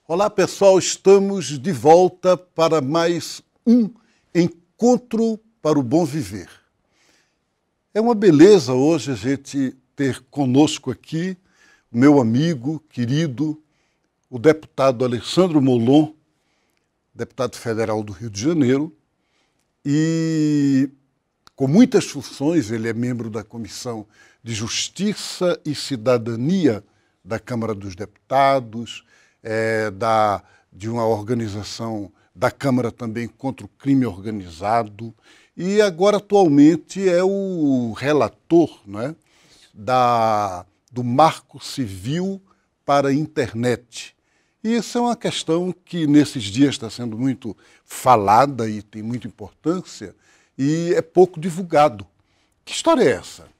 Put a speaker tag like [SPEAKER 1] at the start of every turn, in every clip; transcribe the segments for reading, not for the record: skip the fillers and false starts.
[SPEAKER 1] Olá, pessoal, estamos de volta para mais um Encontro para o Bom Viver. É uma beleza hoje a gente ter conosco aqui o meu amigo querido, o deputado Alessandro Molon, deputado federal do Rio de Janeiro, e com muitas funções, ele é membro da Comissão de Justiça e Cidadania da Câmara dos Deputados, de uma organização da Câmara também contra o crime organizado, e agora atualmente é o relator, não é, do Marco Civil para a Internet. E isso é uma questão que nesses dias está sendo muito falada e tem muita importância e é pouco divulgado. Que história é essa?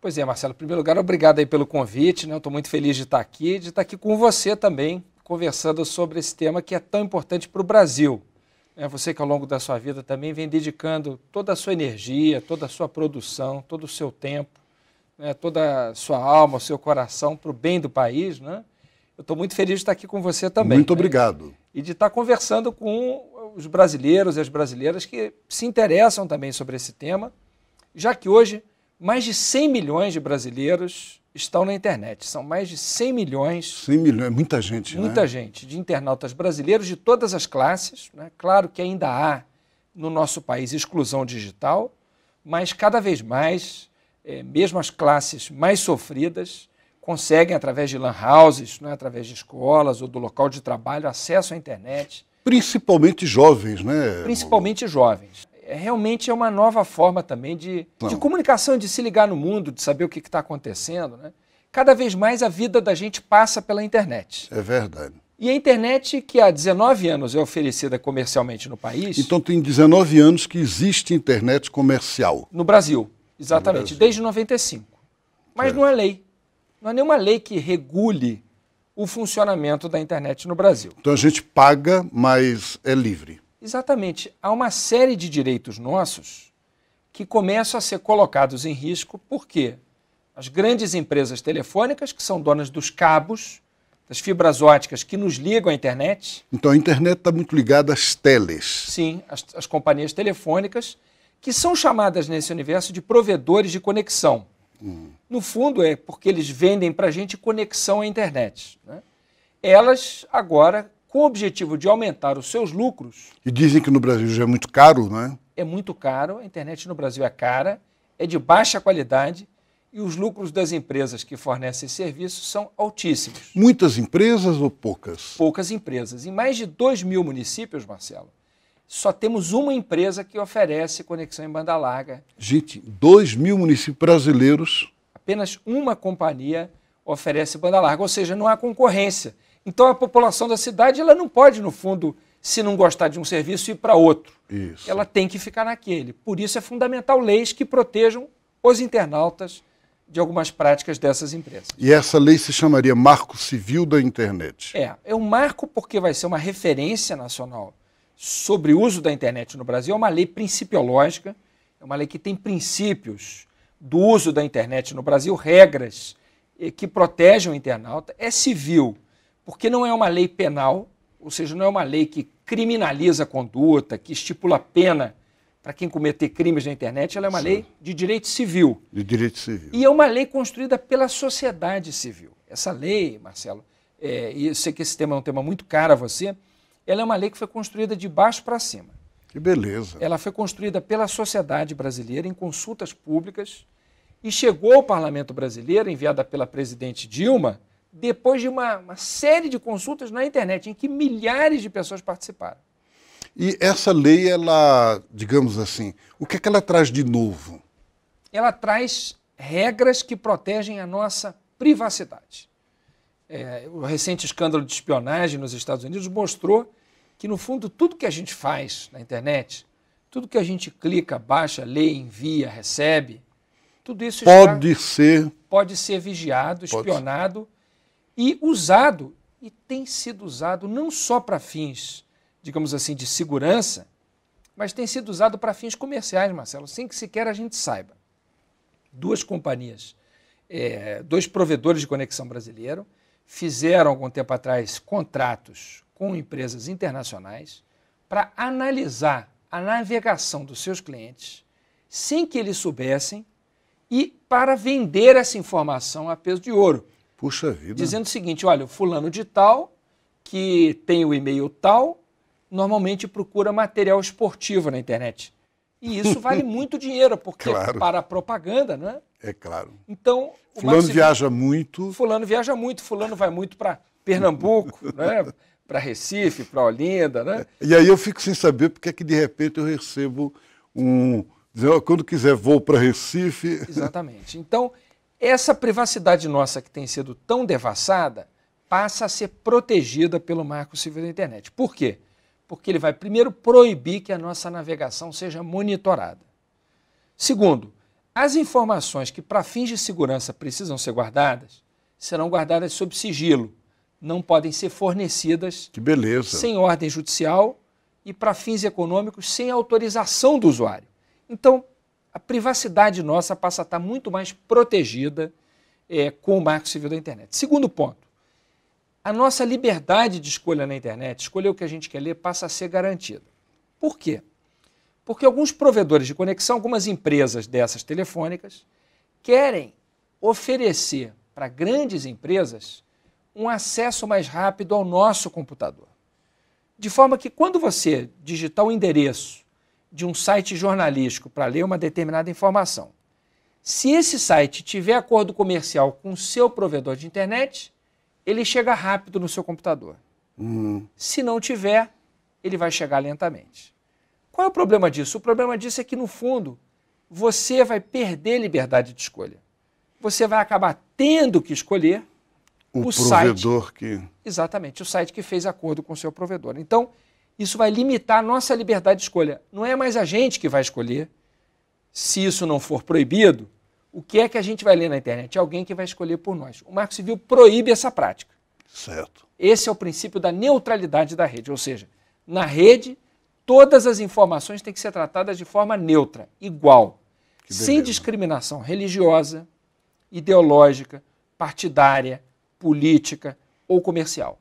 [SPEAKER 2] Pois é, Marcelo, em primeiro lugar, obrigado aí pelo convite, né? Eu estou muito feliz de estar aqui com você também, conversando sobre esse tema que é tão importante para o Brasil. Você que ao longo da sua vida também vem dedicando toda a sua energia, toda a sua produção, todo o seu tempo, né? Toda a sua alma, o seu coração para o bem do país, né? Eu estou muito feliz de estar aqui com você também.
[SPEAKER 1] Muito obrigado.
[SPEAKER 2] Né? E de estar conversando com os brasileiros e as brasileiras que se interessam também sobre esse tema, já que hoje mais de 100 milhões de brasileiros estão na internet. São mais de 100 milhões.
[SPEAKER 1] 100 milhões, muita gente,
[SPEAKER 2] muita gente, de internautas brasileiros de todas as classes. Né? Claro que ainda há no nosso país exclusão digital, mas cada vez mais, mesmo as classes mais sofridas, conseguem, através de lan houses, né? Através de escolas ou do local de trabalho, acesso à internet.
[SPEAKER 1] Principalmente jovens, né?
[SPEAKER 2] Principalmente jovens. Realmente é uma nova forma também de comunicação, de se ligar no mundo, de saber o que está acontecendo. Né? Cada vez mais a vida da gente passa pela internet.
[SPEAKER 1] É verdade.
[SPEAKER 2] E a internet, que há 19 anos é oferecida comercialmente no país...
[SPEAKER 1] Então tem 19 anos que existe internet comercial.
[SPEAKER 2] No Brasil, exatamente, desde 95. Mas não é lei. Não há nenhuma lei que regule o funcionamento da internet no Brasil.
[SPEAKER 1] Então a gente paga, mas é livre.
[SPEAKER 2] Exatamente. Há uma série de direitos nossos que começam a ser colocados em risco porque as grandes empresas telefônicas, que são donas dos cabos, das fibras óticas que nos ligam à internet...
[SPEAKER 1] Então a internet está muito ligada às teles.
[SPEAKER 2] Sim, as companhias telefônicas, que são chamadas nesse universo de provedores de conexão. No fundo é porque eles vendem para a gente conexão à internet. Né? Elas agora, com o objetivo de aumentar os seus lucros...
[SPEAKER 1] E dizem que no Brasil já é muito caro, não é?
[SPEAKER 2] É muito caro, a internet no Brasil é cara, é de baixa qualidade e os lucros das empresas que fornecem esse serviço são altíssimos.
[SPEAKER 1] Muitas empresas ou poucas?
[SPEAKER 2] Poucas empresas. Em mais de 2.000 municípios, Marcelo, só temos uma empresa que oferece conexão em banda larga.
[SPEAKER 1] Gente, 2.000 municípios brasileiros...
[SPEAKER 2] Apenas uma companhia oferece banda larga, ou seja, não há concorrência. Então a população da cidade ela não pode, no fundo, se não gostar de um serviço, ir para outro.
[SPEAKER 1] Isso.
[SPEAKER 2] Ela tem que ficar naquele. Por isso é fundamental leis que protejam os internautas de algumas práticas dessas empresas.
[SPEAKER 1] E essa lei se chamaria Marco Civil da Internet?
[SPEAKER 2] É um marco porque vai ser uma referência nacional sobre o uso da internet no Brasil. É uma lei principiológica, é uma lei que tem princípios do uso da internet no Brasil, regras que protegem o internauta. É civil, porque não é uma lei penal, ou seja, não é uma lei que criminaliza a conduta, que estipula pena para quem cometer crimes na internet. Ela é uma lei de direito civil.
[SPEAKER 1] De direito civil.
[SPEAKER 2] E é uma lei construída pela sociedade civil. Essa lei, Marcelo, e eu sei que esse tema é um tema muito caro a você, ela é uma lei que foi construída de baixo para cima.
[SPEAKER 1] Que beleza.
[SPEAKER 2] Ela foi construída pela sociedade brasileira em consultas públicas e chegou ao Parlamento brasileiro, enviada pela presidente Dilma, depois de uma série de consultas na internet, em que milhares de pessoas participaram.
[SPEAKER 1] E essa lei, ela, digamos assim, o que é que ela traz de novo?
[SPEAKER 2] Ela traz regras que protegem a nossa privacidade. O recente escândalo de espionagem nos Estados Unidos mostrou que, no fundo, tudo que a gente faz na internet, tudo que a gente clica, baixa, lê, envia, recebe, tudo isso pode ser vigiado, espionado e usado, e tem sido usado não só para fins, digamos assim, de segurança, mas tem sido usado para fins comerciais, Marcelo, sem que sequer a gente saiba. Duas companhias, dois provedores de conexão brasileiro, fizeram, algum tempo atrás, contratos com empresas internacionais para analisar a navegação dos seus clientes sem que eles soubessem e para vender essa informação a peso de ouro.
[SPEAKER 1] Puxa vida.
[SPEAKER 2] Dizendo o seguinte, olha, o fulano de tal, que tem o e-mail tal, normalmente procura material esportivo na internet. E isso vale muito dinheiro, porque
[SPEAKER 1] Claro.
[SPEAKER 2] para a propaganda, não é?
[SPEAKER 1] É claro.
[SPEAKER 2] Então,
[SPEAKER 1] Fulano viaja muito.
[SPEAKER 2] Fulano viaja muito, fulano vai muito para Pernambuco, né? Para Recife, para Olinda, né?
[SPEAKER 1] E aí eu fico sem saber porque é que de repente eu recebo quando quiser vou para Recife.
[SPEAKER 2] Exatamente. Então, essa privacidade nossa que tem sido tão devassada passa a ser protegida pelo Marco Civil da Internet. Por quê? Porque ele vai primeiro proibir que a nossa navegação seja monitorada. Segundo, as informações que para fins de segurança precisam ser guardadas serão guardadas sob sigilo. Não podem ser fornecidas
[SPEAKER 1] Que beleza.
[SPEAKER 2] sem ordem judicial e para fins econômicos sem autorização do usuário. Então, a privacidade nossa passa a estar muito mais protegida com o Marco Civil da Internet. Segundo ponto, a nossa liberdade de escolha na internet, escolher o que a gente quer ler, passa a ser garantida. Por quê? Porque alguns provedores de conexão, algumas empresas dessas telefônicas, querem oferecer para grandes empresas um acesso mais rápido ao nosso computador. De forma que quando você digitar o endereço de um site jornalístico para ler uma determinada informação, se esse site tiver acordo comercial com o seu provedor de internet, ele chega rápido no seu computador. Se não tiver, ele vai chegar lentamente. Qual é o problema disso? O problema disso é que, no fundo, você vai perder liberdade de escolha. Você vai acabar tendo que escolher
[SPEAKER 1] O
[SPEAKER 2] site.
[SPEAKER 1] provedor que...
[SPEAKER 2] Exatamente, o site que fez acordo com o seu provedor. Então, isso vai limitar a nossa liberdade de escolha. Não é mais a gente que vai escolher, se isso não for proibido, o que é que a gente vai ler na internet? É alguém que vai escolher por nós. O Marco Civil proíbe essa prática.
[SPEAKER 1] Certo.
[SPEAKER 2] Esse é o princípio da neutralidade da rede, ou seja, na rede, todas as informações têm que ser tratadas de forma neutra, igual, sem discriminação religiosa, ideológica, partidária, política ou comercial.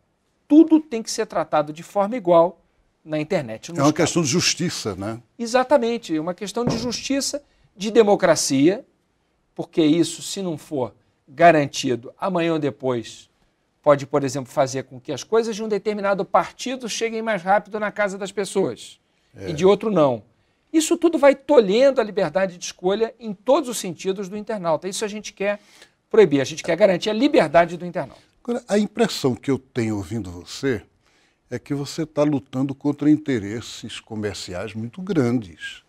[SPEAKER 2] Tudo tem que ser tratado de forma igual na internet.
[SPEAKER 1] É uma questão de justiça, né?
[SPEAKER 2] Exatamente, é uma questão de justiça, de democracia, porque isso, se não for garantido, amanhã ou depois, pode, por exemplo, fazer com que as coisas de um determinado partido cheguem mais rápido na casa das pessoas e de outro não. Isso tudo vai tolhendo a liberdade de escolha em todos os sentidos do internauta. Isso a gente quer proibir, a gente quer garantir a liberdade do internauta.
[SPEAKER 1] Agora, a impressão que eu tenho ouvindo você é que você está lutando contra interesses comerciais muito grandes,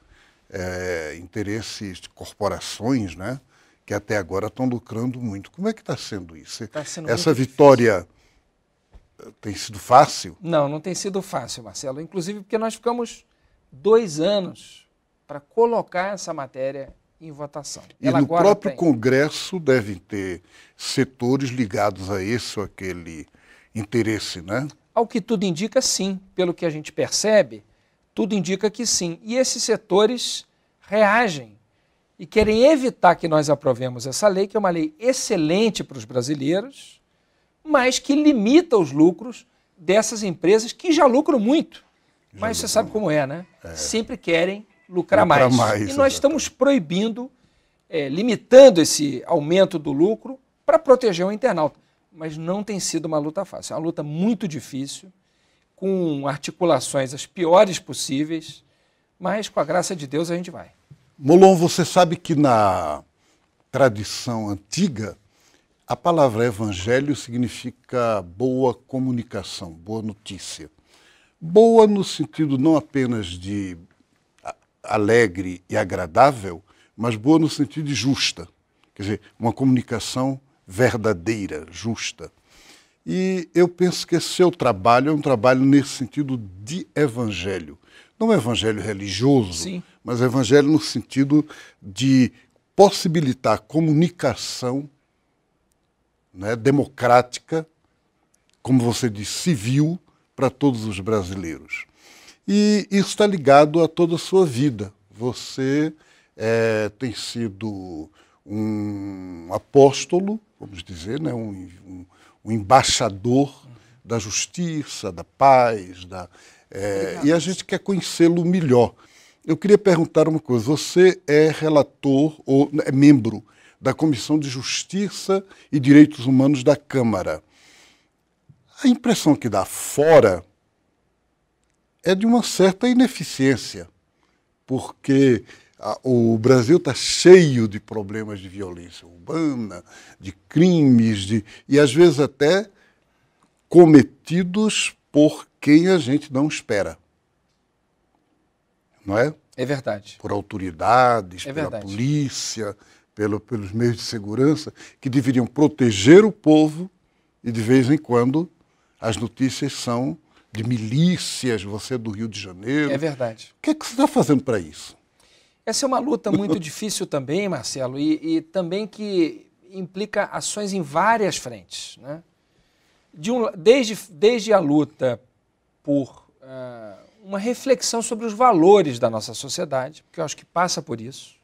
[SPEAKER 1] interesses de corporações, né? Que até agora estão lucrando muito. Como é que está sendo isso?
[SPEAKER 2] Tá sendo
[SPEAKER 1] Essa
[SPEAKER 2] muito
[SPEAKER 1] vitória tem sido fácil?
[SPEAKER 2] Não, não tem sido fácil, Marcelo. Inclusive porque nós ficamos 2 anos para colocar essa matéria em votação.
[SPEAKER 1] E no próprio Congresso devem ter setores ligados a esse ou aquele interesse, né?
[SPEAKER 2] Ao que tudo indica, sim. Pelo que a gente percebe, tudo indica que sim. E esses setores reagem e querem evitar que nós aprovemos essa lei, que é uma lei excelente para os brasileiros, mas que limita os lucros dessas empresas que já lucram muito. Mas você sabe como é, né? Sempre querem lucrar mais. E nós estamos proibindo, limitando esse aumento do lucro para proteger o internauta. Mas não tem sido uma luta fácil. É uma luta muito difícil, com articulações as piores possíveis, mas com a graça de Deus a gente vai.
[SPEAKER 1] Molon, você sabe que na tradição antiga, a palavra evangelho significa boa comunicação, boa notícia. Boa no sentido não apenas de alegre e agradável, mas boa no sentido de justa. Quer dizer, uma comunicação verdadeira, justa. E eu penso que esse seu trabalho é um trabalho nesse sentido de evangelho. Não é evangelho religioso,
[SPEAKER 2] sim,
[SPEAKER 1] mas evangelho no sentido de possibilitar comunicação, né, democrática, como você disse, civil, para todos os brasileiros. E isso está ligado a toda a sua vida. Você tem sido um apóstolo, vamos dizer, né, um o embaixador da justiça, da paz, e a gente quer conhecê-lo melhor. Eu queria perguntar uma coisa, você é relator ou é membro da Comissão de Justiça e Direitos Humanos da Câmara. A impressão que dá fora é de uma certa ineficiência, porque o Brasil está cheio de problemas de violência urbana, de crimes, e às vezes até cometidos por quem a gente não espera. Não é?
[SPEAKER 2] É verdade.
[SPEAKER 1] Por autoridades, pela polícia, pelos meios de segurança, que deveriam proteger o povo, e de vez em quando as notícias são de milícias, você é do Rio de Janeiro.
[SPEAKER 2] É verdade.
[SPEAKER 1] O que é que você está fazendo para isso?
[SPEAKER 2] Essa é uma luta muito difícil também, Marcelo, e também que implica ações em várias frentes, né? Desde a luta por uma reflexão sobre os valores da nossa sociedade, porque eu acho que passa por isso,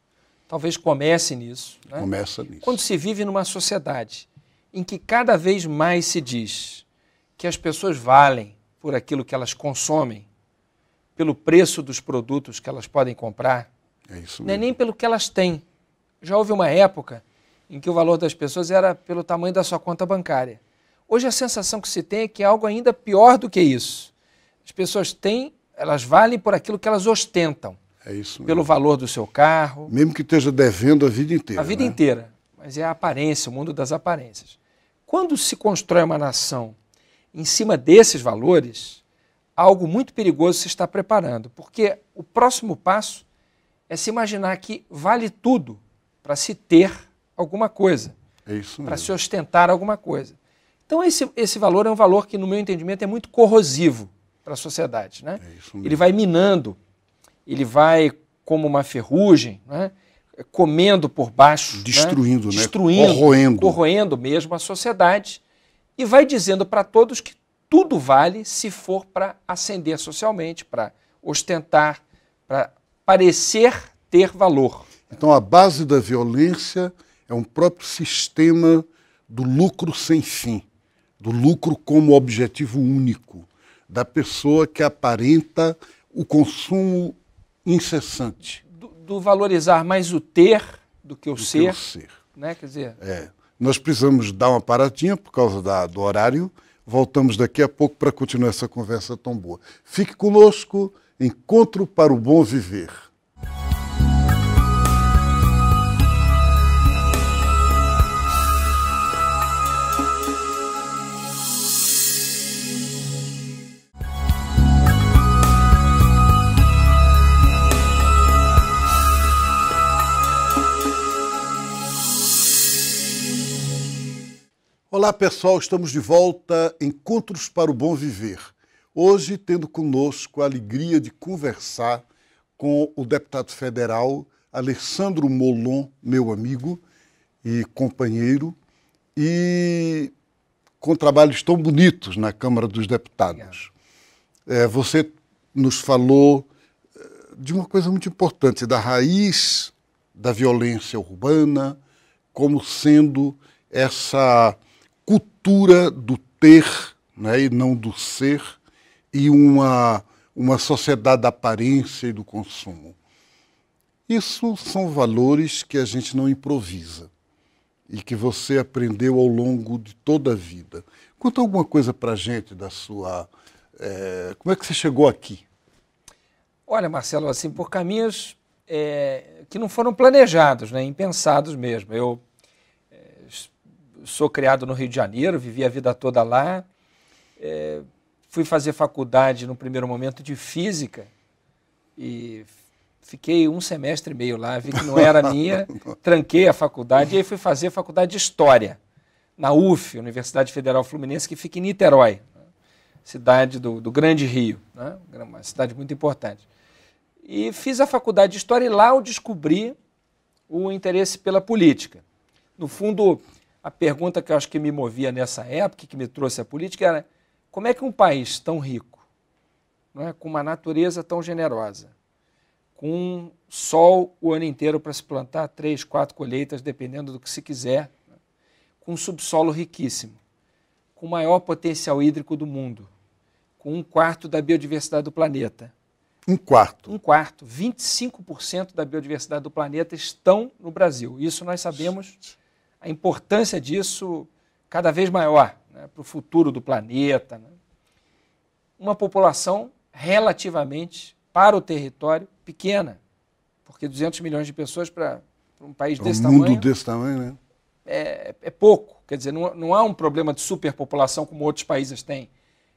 [SPEAKER 2] talvez comece nisso. Né?
[SPEAKER 1] Começa nisso.
[SPEAKER 2] Quando se vive numa sociedade em que cada vez mais se diz que as pessoas valem por aquilo que elas consomem, pelo preço dos produtos que elas podem comprar,
[SPEAKER 1] é isso mesmo.
[SPEAKER 2] Não é nem pelo que elas têm. Já houve uma época em que o valor das pessoas era pelo tamanho da sua conta bancária. Hoje a sensação que se tem é que é algo ainda pior do que isso. As pessoas têm, elas valem por aquilo que elas ostentam.
[SPEAKER 1] É isso mesmo.
[SPEAKER 2] Pelo valor do seu carro.
[SPEAKER 1] Mesmo que esteja devendo a vida inteira.
[SPEAKER 2] A vida inteira. Mas é a aparência, o mundo das aparências. Quando se constrói uma nação em cima desses valores, algo muito perigoso se está preparando. Porque o próximo passo é se imaginar que vale tudo para se ter alguma coisa.
[SPEAKER 1] É isso mesmo.
[SPEAKER 2] Para se ostentar alguma coisa. Então esse valor é um valor que, no meu entendimento, é muito corrosivo para a sociedade. Né?
[SPEAKER 1] É isso mesmo.
[SPEAKER 2] Ele vai minando, ele vai como uma ferrugem, né? Comendo por baixo.
[SPEAKER 1] Destruindo,
[SPEAKER 2] né?
[SPEAKER 1] né?
[SPEAKER 2] Destruindo, corroendo mesmo a sociedade, e vai dizendo para todos que tudo vale se for para ascender socialmente, para ostentar, para parecer ter valor.
[SPEAKER 1] Então a base da violência é um próprio sistema do lucro sem fim, do lucro como objetivo único, da pessoa que aparenta o consumo incessante.
[SPEAKER 2] Do valorizar mais o ter do que o ser. Né? Quer dizer...
[SPEAKER 1] Nós precisamos dar uma paradinha por causa do horário. Voltamos daqui a pouco para continuar essa conversa tão boa. Fique conosco, Encontro para o Bom Viver. Olá pessoal, estamos de volta, Encontros para o Bom Viver. Hoje tendo conosco a alegria de conversar com o deputado federal Alessandro Molon, meu amigo e companheiro, e com trabalhos tão bonitos na Câmara dos Deputados. Você nos falou de uma coisa muito importante, da raiz da violência urbana, como sendo essa cultura do ter, né, e não do ser, e uma sociedade da aparência e do consumo. Isso são valores que a gente não improvisa e que você aprendeu ao longo de toda a vida. Conta alguma coisa para a gente da sua... como é que você chegou aqui?
[SPEAKER 2] Olha, Marcelo, assim, por caminhos que não foram planejados, né, impensados mesmo. Eu sou criado no Rio de Janeiro, vivi a vida toda lá, fui fazer faculdade no primeiro momento de Física e fiquei 1 semestre e meio lá, vi que não era minha, tranquei a faculdade e aí fui fazer faculdade de História na UF, Universidade Federal Fluminense, que fica em Niterói, cidade do Grande Rio, né? Uma cidade muito importante. E fiz a faculdade de História e lá eu descobri o interesse pela política. No fundo, a pergunta que eu acho que me movia nessa época, que me trouxe à política, era como é que um país tão rico, não é, com uma natureza tão generosa, com um sol o ano inteiro para se plantar 3, 4 colheitas, dependendo do que se quiser, com um subsolo riquíssimo, com o maior potencial hídrico do mundo, com 1/4 da biodiversidade do planeta.
[SPEAKER 1] 1/4?
[SPEAKER 2] 1/4. 25% da biodiversidade do planeta estão no Brasil. Isso nós sabemos, a importância disso cada vez maior, né, para o futuro do planeta. Né? Uma população relativamente, para o território, pequena, porque 200 milhões de pessoas para um país desse tamanho...
[SPEAKER 1] Um mundo desse tamanho, né?
[SPEAKER 2] É pouco. Quer dizer, não há um problema de superpopulação como outros países têm.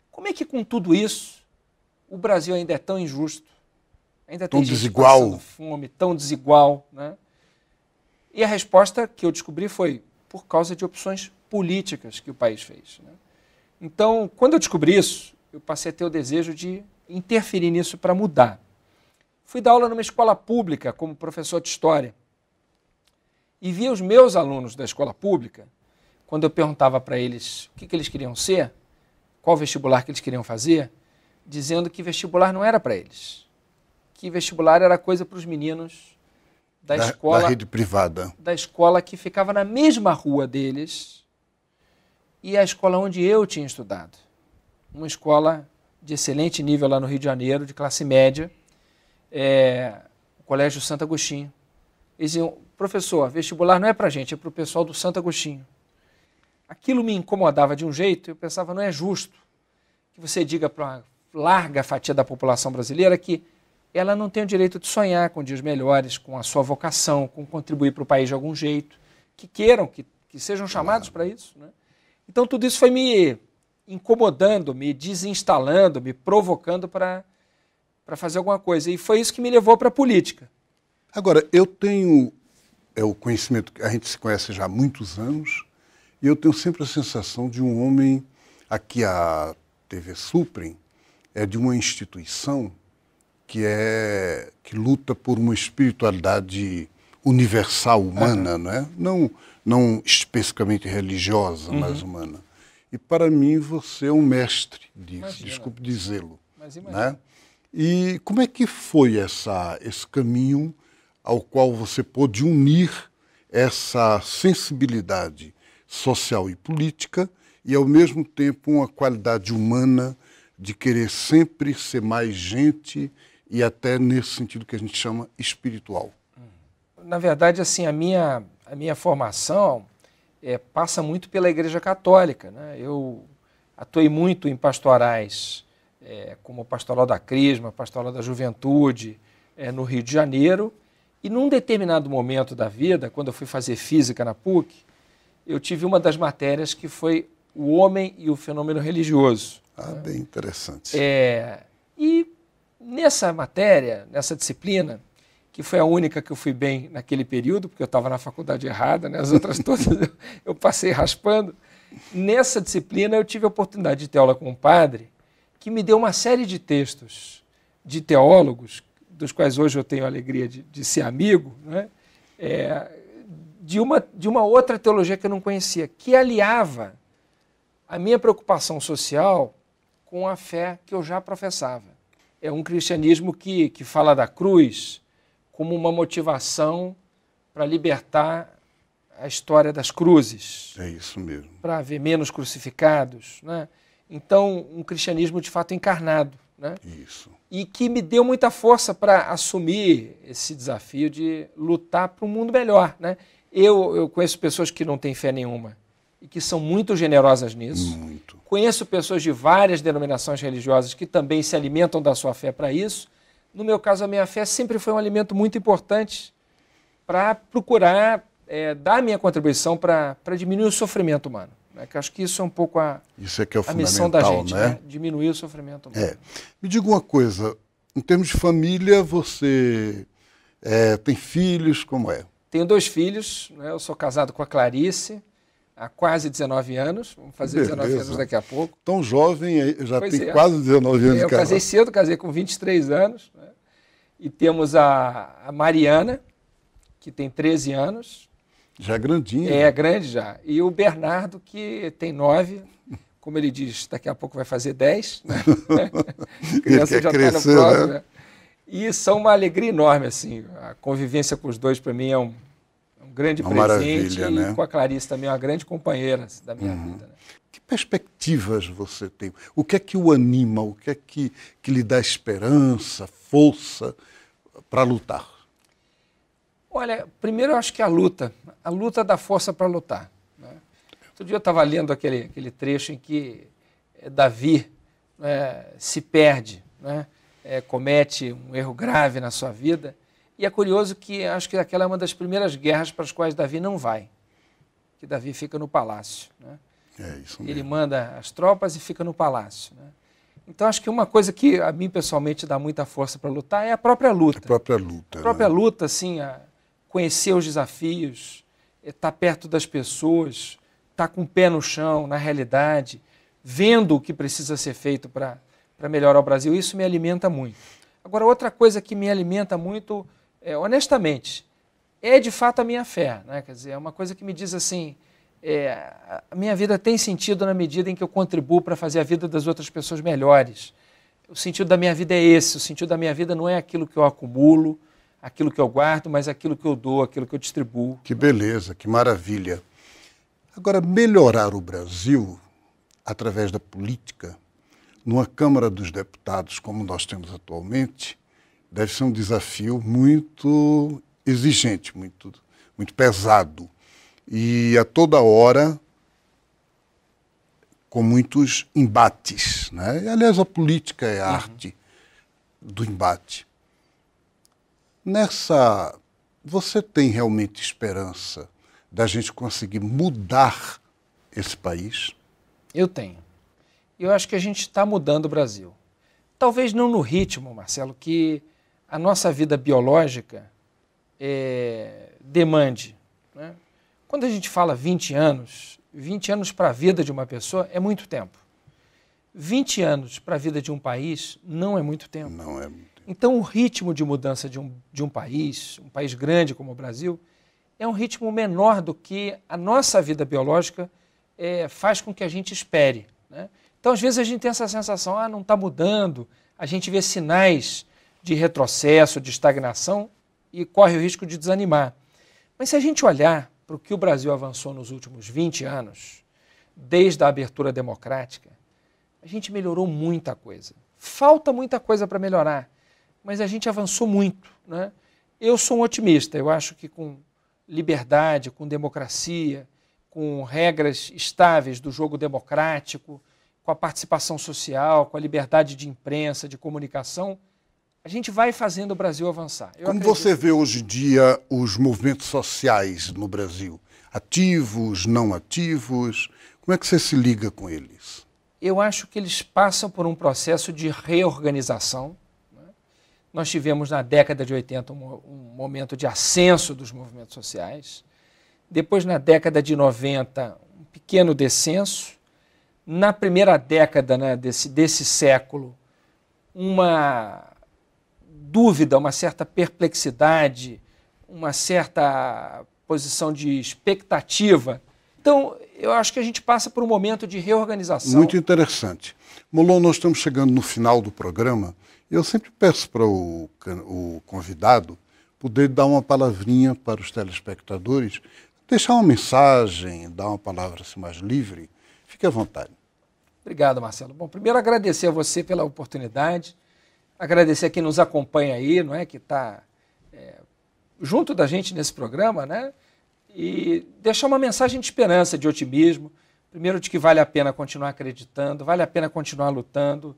[SPEAKER 2] Como é que, com tudo isso, o Brasil ainda é tão injusto? Ainda tem gente passando fome, tão desigual, né? E a resposta que eu descobri foi por causa de opções políticas que o país fez. Né? Então, quando eu descobri isso, eu passei a ter o desejo de interferir nisso para mudar. Fui dar aula numa escola pública como professor de história e via os meus alunos da escola pública, quando eu perguntava para eles o que eles queriam ser, qual vestibular que eles queriam fazer, dizendo que vestibular não era para eles, que vestibular era coisa para os meninos da escola,
[SPEAKER 1] da rede privada,
[SPEAKER 2] da escola que ficava na mesma rua deles e a escola onde eu tinha estudado, uma escola de excelente nível lá no Rio de Janeiro, de classe média, o Colégio Santo Agostinho. Eles diziam, professor, vestibular não é para a gente, é para o pessoal do Santo Agostinho. Aquilo me incomodava de um jeito, eu pensava, não é justo que você diga para uma larga fatia da população brasileira que ela não tem o direito de sonhar com dias melhores, com a sua vocação, com contribuir para o país de algum jeito, que queiram, que sejam chamados para isso. Né? Então tudo isso foi me incomodando, me desinstalando, me provocando para fazer alguma coisa. E foi isso que me levou para a política.
[SPEAKER 1] Agora, eu tenho o conhecimento, a gente se conhece já há muitos anos, e eu tenho sempre a sensação de um homem, aqui a TV Suprem, é de uma instituição que luta por uma espiritualidade universal, humana, né? Não especificamente religiosa, mas humana. E para mim você é um mestre disso, imagina, desculpe dizê-lo. Né? E como é que foi esse caminho ao qual você pôde unir essa sensibilidade social e política e, ao mesmo tempo, uma qualidade humana de querer sempre ser mais gente e até nesse sentido que a gente chama espiritual?
[SPEAKER 2] Na verdade, assim, a minha formação passa muito pela Igreja Católica. Né? Eu atuei muito em pastorais, como Pastoral da Crisma, Pastoral da Juventude, no Rio de Janeiro. E num determinado momento da vida, quando eu fui fazer física na PUC, eu tive uma das matérias que foi o homem e o fenômeno religioso.
[SPEAKER 1] Bem interessante.
[SPEAKER 2] E nessa matéria, nessa disciplina, que foi a única que eu fui bem naquele período, porque eu estava na faculdade errada, né? As outras todas eu passei raspando. Nessa disciplina eu tive a oportunidade de ter aula com um padre que me deu uma série de textos de teólogos, dos quais hoje eu tenho a alegria de ser amigo, né? De uma outra teologia que eu não conhecia, que aliava a minha preocupação social com a fé que eu já professava. É um cristianismo que fala da cruz como uma motivação para libertar a história das cruzes.
[SPEAKER 1] É isso mesmo.
[SPEAKER 2] Para haver menos crucificados. Né? Então, um cristianismo de fato encarnado. Né?
[SPEAKER 1] Isso.
[SPEAKER 2] E que me deu muita força para assumir esse desafio de lutar para um mundo melhor. Né? Eu conheço pessoas que não têm fé nenhuma e que são muito generosas nisso.
[SPEAKER 1] Muito.
[SPEAKER 2] Conheço pessoas de várias denominações religiosas que também se alimentam da sua fé para isso. No meu caso, a minha fé sempre foi um alimento muito importante para procurar dar a minha contribuição para diminuir o sofrimento humano. Né? Que acho que isso é um pouco a missão da gente, né? Diminuir o sofrimento humano.
[SPEAKER 1] Me diga uma coisa, em termos de família, você tem filhos, como é?
[SPEAKER 2] Tenho 2 filhos, né? Eu sou casado com a Clarice, há quase 19 anos, vamos fazer 19 anos daqui a pouco.
[SPEAKER 1] Tão jovem, já tem quase 19 anos.
[SPEAKER 2] Eu casei cedo, casei com 23 anos. Né? E temos a Mariana, que tem 13 anos.
[SPEAKER 1] Já grandinha.
[SPEAKER 2] É, grande já. E o Bernardo, que tem 9, como ele diz, daqui a pouco vai fazer 10. Né? A criança já está no próximo. Né? E são uma alegria enorme, assim. A convivência com os dois, para mim, é um grande
[SPEAKER 1] uma
[SPEAKER 2] presente
[SPEAKER 1] maravilha,
[SPEAKER 2] e
[SPEAKER 1] né?
[SPEAKER 2] com a Clarice também uma grande companheira da minha vida. Né?
[SPEAKER 1] Que perspectivas você tem? O que é que o anima? O que é que lhe dá esperança, força para lutar?
[SPEAKER 2] Olha, primeiro eu acho que a luta dá força para lutar. Né? Outro dia eu estava lendo aquele trecho em que Davi se perde, né? Comete um erro grave na sua vida, e é curioso que acho que aquela é uma das primeiras guerras para as quais Davi não vai, que Davi fica no palácio. Né?
[SPEAKER 1] É isso mesmo.
[SPEAKER 2] Ele manda as tropas e fica no palácio. Né? Então acho que uma coisa que a mim pessoalmente dá muita força para lutar é a própria luta.
[SPEAKER 1] A própria luta.
[SPEAKER 2] A própria
[SPEAKER 1] né?
[SPEAKER 2] luta, assim, conhecer os desafios, estar perto das pessoas, estar com o pé no chão, na realidade, vendo o que precisa ser feito para melhorar o Brasil, isso me alimenta muito. Agora, outra coisa que me alimenta muito, honestamente, é de fato a minha fé. Né? Quer dizer, é uma coisa que me diz assim, a minha vida tem sentido na medida em que eu contribuo para fazer a vida das outras pessoas melhores. O sentido da minha vida é esse, o sentido da minha vida não é aquilo que eu acumulo, aquilo que eu guardo, mas aquilo que eu dou, aquilo que eu distribuo.
[SPEAKER 1] Que beleza, que maravilha. Agora, melhorar o Brasil através da política, numa Câmara dos Deputados como nós temos atualmente, deve ser um desafio muito exigente, muito pesado. E a toda hora com muitos embates. Né? E, aliás, a política é a arte do embate. Você tem realmente esperança da gente conseguir mudar esse país?
[SPEAKER 2] Eu tenho. Eu acho que a gente está mudando o Brasil. Talvez não no ritmo, Marcelo, que a nossa vida biológica demande. Né? Quando a gente fala 20 anos para a vida de uma pessoa é muito tempo. 20 anos para a vida de um país não é muito tempo.
[SPEAKER 1] Não é muito tempo.
[SPEAKER 2] Então, o ritmo de mudança de um país grande como o Brasil, é um ritmo menor do que a nossa vida biológica faz com que a gente espere. Né? Então, às vezes, a gente tem essa sensação, não está mudando, a gente vê sinais de retrocesso, de estagnação e corre o risco de desanimar. Mas se a gente olhar para o que o Brasil avançou nos últimos 20 anos, desde a abertura democrática, a gente melhorou muita coisa. Falta muita coisa para melhorar, mas a gente avançou muito. Né? Eu sou um otimista, eu acho que com liberdade, com democracia, com regras estáveis do jogo democrático, com a participação social, com a liberdade de imprensa, de comunicação, a gente vai fazendo o Brasil avançar.
[SPEAKER 1] Como você vê hoje em dia os movimentos sociais no Brasil? Ativos, não ativos? Como é que você se liga com eles?
[SPEAKER 2] Eu acho que eles passam por um processo de reorganização. Né? Nós tivemos na década de 80 um momento de ascenso dos movimentos sociais. Depois, na década de 90, um pequeno descenso. Na primeira década, né, desse século, uma dúvida, uma certa perplexidade, uma certa posição de expectativa. Então, eu acho que a gente passa por um momento de reorganização.
[SPEAKER 1] Muito interessante. Molon, nós estamos chegando no final do programa. Eu sempre peço para o convidado poder dar uma palavrinha para os telespectadores, deixar uma mensagem, dar uma palavra assim, mais livre. Fique à vontade.
[SPEAKER 2] Obrigado, Marcelo. Bom, primeiro agradecer a você pela oportunidade, agradecer a quem nos acompanha aí, não é, que está junto da gente nesse programa, né? E deixar uma mensagem de esperança, de otimismo, primeiro de que vale a pena continuar acreditando, vale a pena continuar lutando,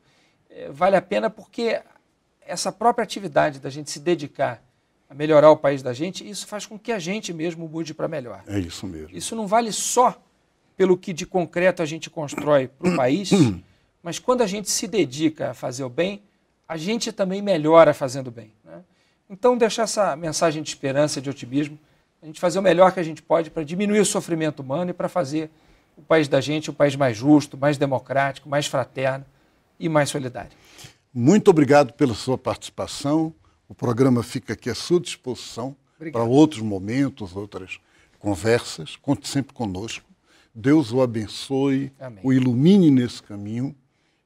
[SPEAKER 2] vale a pena porque essa própria atividade da gente se dedicar a melhorar o país da gente, isso faz com que a gente mesmo mude para melhor.
[SPEAKER 1] É isso mesmo.
[SPEAKER 2] Isso não vale só pelo que de concreto a gente constrói para o país, mas quando a gente se dedica a fazer o bem, a gente também melhora fazendo bem. Né? Então, deixar essa mensagem de esperança, de otimismo, a gente fazer o melhor que a gente pode para diminuir o sofrimento humano e para fazer o país da gente um país mais justo, mais democrático, mais fraterno e mais solidário.
[SPEAKER 1] Muito obrigado pela sua participação. O programa fica aqui à sua disposição para outros momentos, outras conversas. Conte sempre conosco. Deus o abençoe,
[SPEAKER 2] Amém.
[SPEAKER 1] O ilumine nesse caminho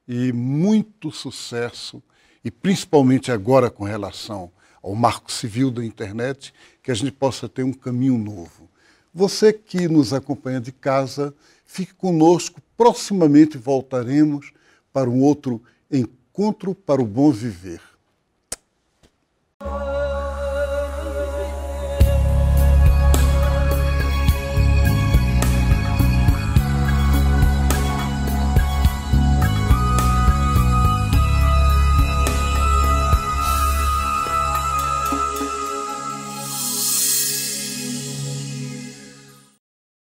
[SPEAKER 1] e muito sucesso, e principalmente agora com relação ao marco civil da internet, que a gente possa ter um caminho novo. Você que nos acompanha de casa, fique conosco. Proximamente voltaremos para um outro encontro para o bom viver.